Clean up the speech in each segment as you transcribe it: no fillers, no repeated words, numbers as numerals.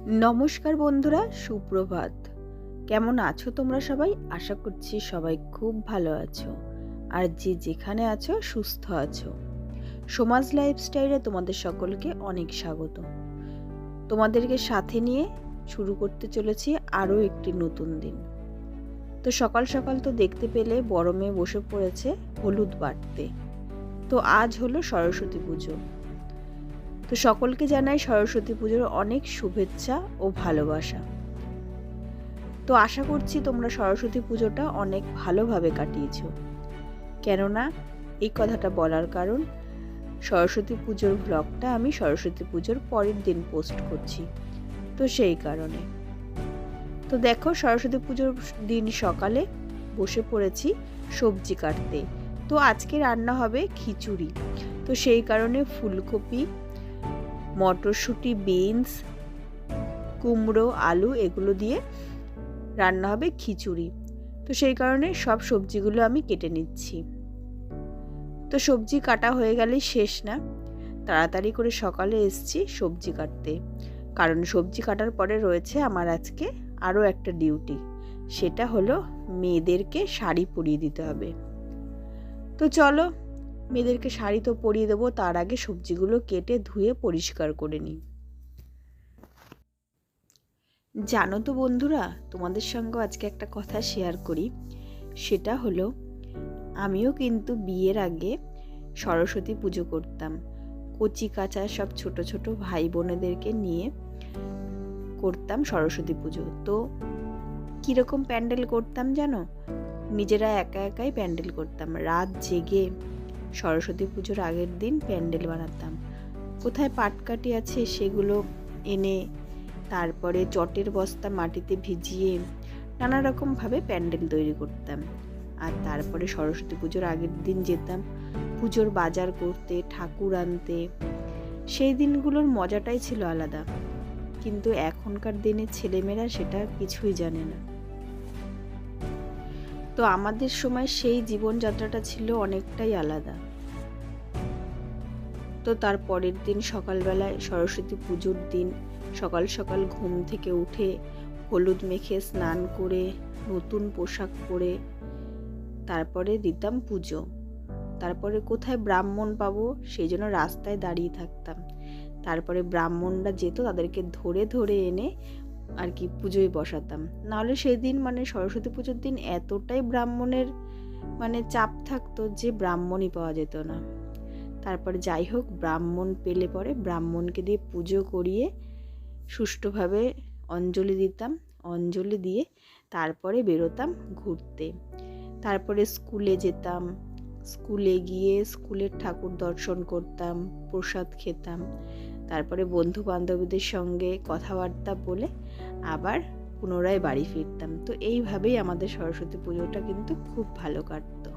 নমস্কার বন্ধুরা, সুপ্রভাত। কেমন আছো তোমরা সবাই? আশা করছি সবাই খুব ভালো আছো, আর যে যেখানে আছো সুস্থ আছো। সমাজ লাইফস্টাইলে তোমাদের সকলকে অনেক স্বাগত। তোমাদেরকে সাথে নিয়ে শুরু করতে চলেছি আরও একটি নতুন দিন। তো সকাল সকাল তো দেখতে পেলে বড় মেয়ে বসে পড়েছে হলুদ বাটতে। তো আজ হলো সরস্বতী পুজো। তো সকলকে জানাই সরস্বতী পুজোর অনেক শুভেচ্ছা ও ভালোবাসা। তো আশা করছি তোমরা সরস্বতী পুজোটা অনেক ভালোভাবে কাটিয়েছো। কেননা এই কথাটা বলার কারণ, সরস্বতী পুজোর ব্লগটা আমি সরস্বতী পুজোর পরের দিন পোস্ট করছি, তো সেই কারণে। তো দেখো, সরস্বতী পুজোর দিন সকালে বসে পড়েছি সবজি কাটতে। তো আজকে রান্না হবে খিচুড়ি। তো সেই কারণে ফুলকপি, মটরশুঁটি, বিনস, কুমড়ো, আলু এগুলো দিয়ে রান্না হবে খিচুড়ি। তো সেই কারণে সব সবজিগুলো আমি কেটে নিচ্ছি। তো সবজি কাটা হয়ে গেলেই শেষ না, তাড়াতাড়ি করে সকালে এসছি সবজি কাটতে, কারণ সবজি কাটার পরে রয়েছে আমার আজকে আরও একটা ডিউটি। সেটা হলো মেয়েদেরকে শাড়ি পরিয়ে দিতে হবে। তো চলো, মেয়েদেরকে শাড়ি তো পরিয়ে দেবো, তার আগে সবজিগুলো কেটে ধুয়ে পরিষ্কার করে নিই। জানো তো বন্ধুরা, তোমাদের সঙ্গে আজকে একটা কথা শেয়ার করি। সেটা হলো, আমিও কিন্তু বিয়ের আগে সরস্বতী পুজো করতাম। কচি কাঁচা সব ছোট ছোট ভাই বোনেদেরকে নিয়ে করতাম সরস্বতী পুজো। তো কীরকম প্যান্ডেল করতাম জানো? নিজেরা একা একাই প্যান্ডেল করতাম। রাত জেগে সরস্বতী পুজোর আগের দিন প্যান্ডেল বানাতাম। কোথায় পাটকাঠি আছে সেগুলো এনে, তারপরে চটের বস্তা মাটিতে ভিজিয়ে নানা রকমভাবে প্যান্ডেল তৈরি করতাম। আর তারপরে সরস্বতী পুজোর আগের দিন যেতাম পুজোর বাজার করতে, ঠাকুর আনতে। সেই দিনগুলোর মজাটাই ছিল আলাদা। কিন্তু এখনকার দিনে ছেলেমেয়েরা সেটা কিছুই জানে না। তো আমাদের সময় সেই জীবনযাত্রাটা ছিল অনেকটাই আলাদা। তো তার পরের দিন সকালবেলায়, সরস্বতী পুজোর দিন সকাল সকাল ঘুম থেকে উঠে হলুদ মেখে স্নান করে নতুন পোশাক পরে তারপরে দিতাম পুজো। তারপরে কোথায় ব্রাহ্মণ পাবো সেই জন্য রাস্তায় দাঁড়িয়ে থাকতাম। তারপরে ব্রাহ্মণরা যেত, তাদেরকে ধরে ধরে এনে আর কি পুজোয় বসাতাম। নাহলে সেদিন সরস্বতী পুজোর দিন এতটাই ব্রাহ্মণের চাপ থাকতো যে ব্রাহ্মণই পাওয়া যেত না। তারপরে যাই হোক, ব্রাহ্মণ পেলে পরে ব্রাহ্মণকে দিয়ে পুজো করিয়ে সুষ্ঠুভাবে অঞ্জলি দিতাম। অঞ্জলি দিয়ে তারপরে বেরোতাম ঘুরতে। তারপরে স্কুলে যেতাম। স্কুলে গিয়ে স্কুলের ঠাকুর দর্শন করতাম, প্রসাদ খেতাম। তারপরে বন্ধু বান্ধবীদের সঙ্গে কথাবার্তা বলে আবার পুনরায় বাড়ি ফিরতাম। তো এইভাবেই আমাদের সরস্বতী পুজোটা কিন্তু খুব ভালো কাটতো।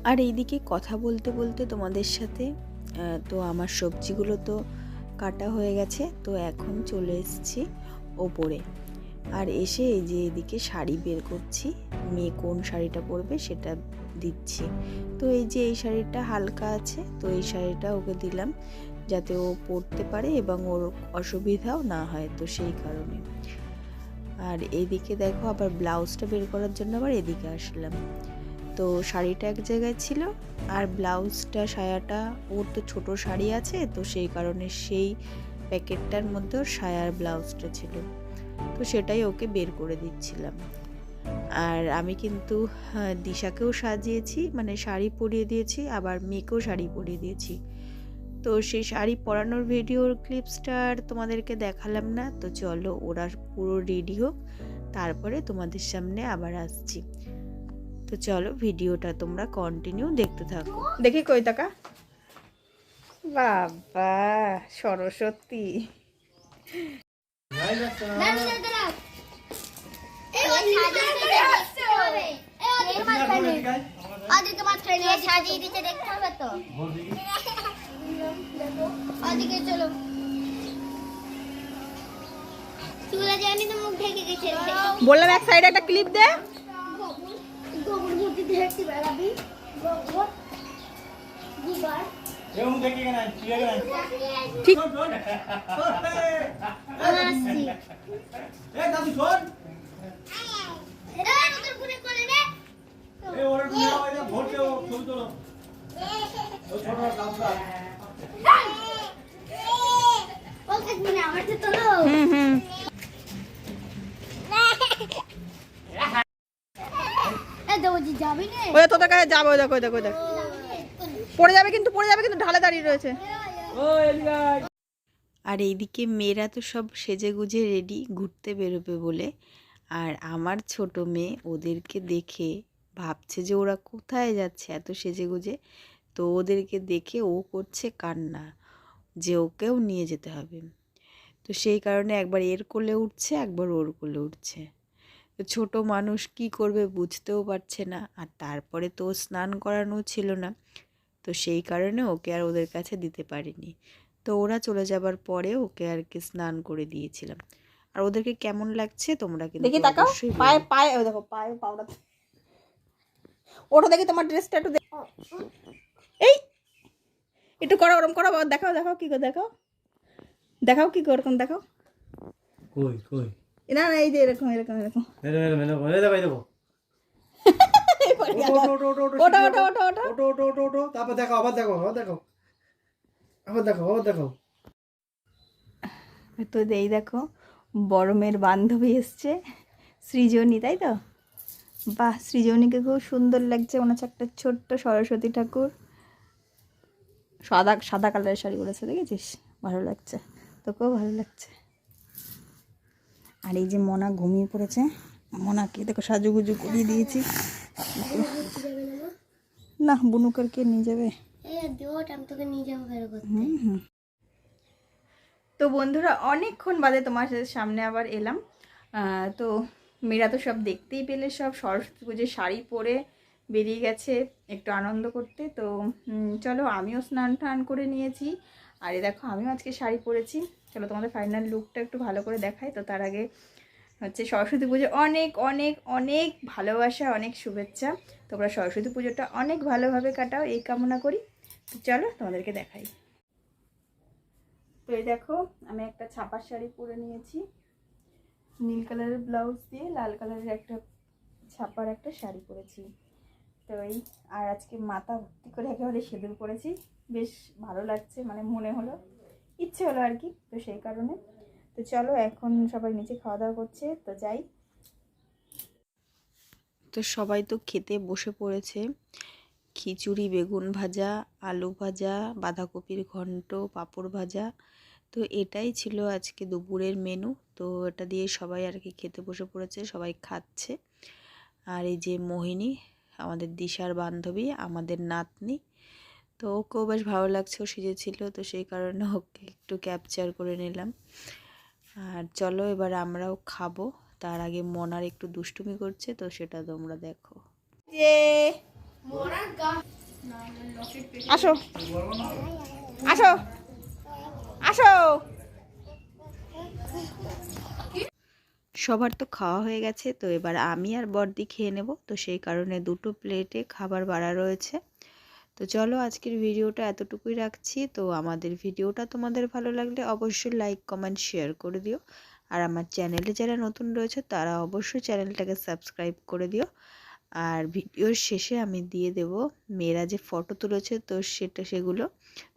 আর এইদিকে কথা বলতে বলতে তোমাদের সাথে, তো আমার সবজিগুলো তো কাটা হয়ে গেছে। তো এখন চলে এসেছি ওপরে। আর এসে এই যে এদিকে শাড়ি বের করছি, মেয়ে কোন শাড়িটা পরবে সেটা দিচ্ছি। তো এই যে এই শাড়িটা হালকা আছে, তো এই শাড়িটা ওকে দিলাম যাতে ও পরতে পারে এবং ওর অসুবিধাও না হয়, তো সেই কারণে। আর এইদিকে দেখো, আবার ব্লাউজটা বের করার জন্য আবার এদিকে আসলাম। তো শাড়িটা এক জায়গায় ছিল, আর ব্লাউজটা, সায়াটা, ওর তো ছোট শাড়ি আছে, তো সেই কারণে সেই প্যাকেটটার মধ্যে ওর সায়ার ব্লাউজটা ছিল। তো সেটাই ওকে বের করে দিচ্ছিলাম। আর আমি কিন্তু দিশাকেও সাজিয়েছি, শাড়ি পরিয়ে দিয়েছি, আবার মেয়েকেও শাড়ি পরিয়ে দিয়েছি। তো সেই শাড়ি পরানোর ভিডিওর ক্লিপসটা আর তোমাদেরকে দেখালাম না। তো চলো, ওরা পুরো রেডি হোক, তারপরে তোমাদের সামনে আবার আসছি। তো চলো, ভিডিওটা তোমরা কন্টিনিউ দেখতে থাকো। দেখি কই টাকা, বাবা সরস্বতী। বললাম এক সাইডে একটা ক্লিপ দে। ঠিক ওই তোদের কাছে যাবে, ওই দেখো ওই দেখো ওই দেখো পড়ে যাবে কিন্তু ঢালে দাঁড়িয়ে রয়েছে। আর এইদিকে মেয়েরা তো সব সেজে গুজে রেডি ঘুরতে বেরোবে বলে, আর আমার ছোট মেয়ে ওদেরকে দেখে ভাবছে যে ওরা কোথায় যাচ্ছে এত সেজে গুজে। তো ওদেরকে দেখে ও করছে কান্না যে ওকেও নিয়ে যেতে হবে। তো সেই কারণে একবার এর কোলে উঠছে, একবার ওর কোলে উঠছে। তো ছোট মানুষ কি করবে বুঝতেও পারছে না, আর তারপরে তো স্নান করানো ছিল না, তো সেই কারণে ওকে আর ওদের কাছে দিতে পারিনি। তো ওরা চলে যাবার পরে ওকে আর কি স্নান করে দিয়েছিলাম। আর ওদেরকে কেমন লাগছে তোমরা কিন্তু দেখি, তাকাও পায়ে পায়ে, ওই দেখো পায়ে পাউডার ওটা দেখি, তোমার ড্রেসটা একটু এই একটু করো ওরকম করো, দেখাও দেখাও কি করে, দেখাও দেখাও কি করে, ওরকম দেখাও। কই কই না না এই যে এরকম এরকম এরকম ওটা ওটা ওটা ওটা তারপর দেখো, আবার দেখো, আবার দেখো, আবার দেখো, আবার দেখো। তো এই দেখো বড় মেয়ের বান্ধবী এসছে সৃজনী, তাই তো? বাহ, সৃজনীকে খুব সুন্দর লাগছে, মনে হচ্ছে একটা ছোট্ট সরস্বতী ঠাকুর। সাদা সাদা কালারের শাড়ি পরেছে, দেখেছিস? ভালো লাগছে, তোকেও ভালো লাগছে। আর এই যে মনা ঘুমিয়ে পড়েছে, মনাকে দেখো সাজুগুজু করিয়ে দিয়েছি। না বুনুকের কে নিয়ে যাবে? তো বন্ধুরা অনেকক্ষণ বাদে তোমার সামনে আবার এলাম। তো মেয়েরা তো সব দেখতেই পেলে, সব সরস্বতী পুজোর শাড়ি পরে বেরিয়ে গেছে একটু আনন্দ করতে। তো চলো আমিও স্নান টান করে নিয়েছি, আর এই দেখো আমিও আজকে শাড়ি পরেছি। চলো তোমাদের ফাইনাল লুকটা একটু ভালো করে দেখাই। তো তার আগে হচ্ছে সরস্বতী পুজো অনেক অনেক অনেক ভালোবাসা, অনেক শুভেচ্ছা। তোমরা সরস্বতী পুজোটা অনেক ভালোভাবে কাটাও এই কামনা করি। তো চলো তোমাদেরকে দেখাই। তো এই দেখো আমি একটা ছাপার শাড়ি পরে নিয়েছি, নীল কালারের ব্লাউজ দিয়ে লাল কালারের একটা ছাপার একটা শাড়ি পরেছি। তো এই আর আজকে মাথা ভর্তি করে একেবারে সিঁদুর পরেছি, বেশ ভালো লাগছে, মানে মনে হলো, ইচ্ছে হলো আর কি, তো সেই কারণে। তো চলো এখন সবাই নিচে খাওয়া দাওয়া করছে, তো যাই। তো সবাই তো খেতে বসে পড়েছে, খিচুড়ি, বেগুন ভাজা, আলু ভাজা, বাঁধাকপির ঘন্ট, পাঁপড় ভাজা। তো এটাই ছিল আজকে দুপুরের মেনু। তো এটা দিয়ে সবাই আর কি খেতে বসে পড়েছে, সবাই খাচ্ছে। আর এই যে মোহিনী আমাদের দিশার বান্ধবী, আমাদের নাতনি, তো ওকেও বেশ ভালো লাগছে, ও সেজেছিল, তো সেই কারণে ওকে একটু ক্যাপচার করে নিলাম। আর চলো এবার আমরাও খাবো, তার আগে মনার একটু দুষ্টুমি করছে, তো সেটা তোমরা দেখো। যে আসো আসো আসো। সবার তো খাওয়া হয়ে গেছে, তো এবার আমি আর বড়দি খেয়ে নেব, তো সেই কারণে দুটো প্লেটে খাবার বাড়া রয়েছে। তো চলো আজকের ভিডিওটা এতটুকুই রাখছি। তো আমাদের ভিডিওটা তোমাদের ভালো লাগলে অবশ্যই লাইক কমেন্ট শেয়ার করে দিও, আর আমার চ্যানেলে যারা নতুন রয়েছে তারা অবশ্যই চ্যানেলটাকে সাবস্ক্রাইব করে দিও। আর ভিডিওর শেষে আমি দিয়ে দেব মেয়েরা যে ফটো তুলেছে, তো সেগুলো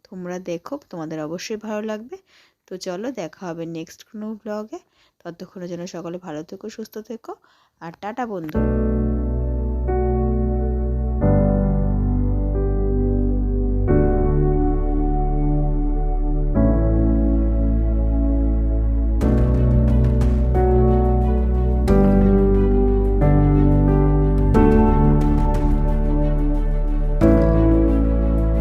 তোমরা দেখো, তোমাদের অবশ্যই ভালো লাগবে। তো চলো দেখা হবে নেক্সট কোনো ব্লগে, ততক্ষণের জন্য সকলে ভালো থেকো, সুস্থ থেকো, আর টাটা বন্ধু।